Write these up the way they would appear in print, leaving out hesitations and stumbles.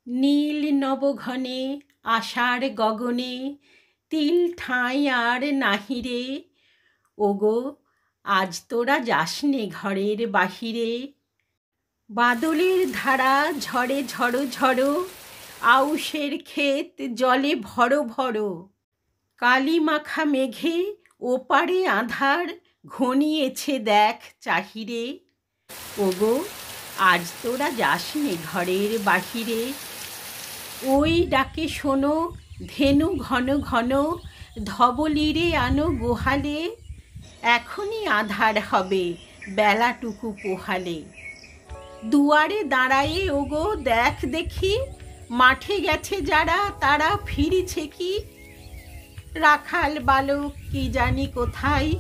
নীল নবঘনে আষাঢ় গগনে তিল ঠাঁই আর নাহি রে। ওগো আজ তোরা যাসনে ঘরের বাহিরে। বাদলের ধারা ঝড়ে ঝড়ো ঝড়ো, আউশের ক্ষেত জলে ভরো ভরো। কালি মাখা মেঘে ওপারে আঁধার ঘনিয়েছে দেখ চাহিরে। ওগো আজ তোরা যাসনে ঘরের বাহিরে। ওই ডাকে শোনো ধেনু ঘন ঘন, ধবলিরে আনো গোহালে। এখনই আঁধার হবে বেলাটুকু পোহালে। দুয়ারে দাঁড়ায়ে ওগো দেখ দেখি, মাঠে গেছে যারা তারা ফিরিছে কি। রাখাল বালক কি জানি কোথায়,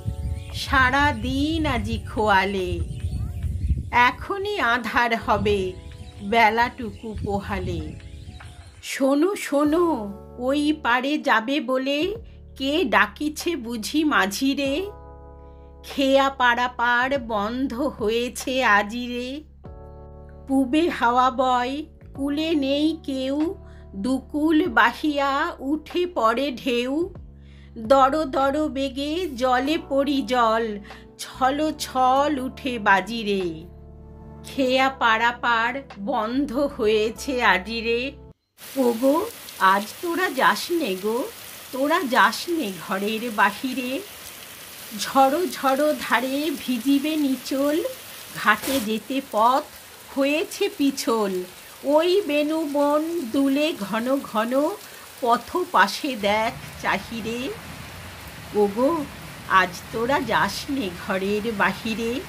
সারা দিন আজি খোয়ালে। এখনই আঁধার হবে বেলাটুকু পোহালে। শোনো শোনো ওই পারে যাবে বলে, কে ডাকিছে বুঝি মাঝিরে। খেয়া পারাপার বন্ধ হয়েছে আজিরে। পুবে হাওয়া বয় কূলে নেই কেউ, দুকুল বাহিয়া উঠে পড়ে ঢেউ। দর দর বেগে জলে পড়ি জল, ছল ছল উঠে বাজিরে। খেয়া পারাপার বন্ধ হয়েছে আজিরে। ওগো আজ তোরা যাসনে গো, তোরা যাসনে ঘরের বাহিরে। ঝড়ো ঝড়ো ধারে ভিজিবে নিচল, ঘাটে যেতে পথ হয়েছে পিছল। ওই বেনু বন দুলে ঘন ঘন, পথ পাশে দেখ চাহিরে। ওগো আজ তোরা যাসনে ঘরের বাহিরে।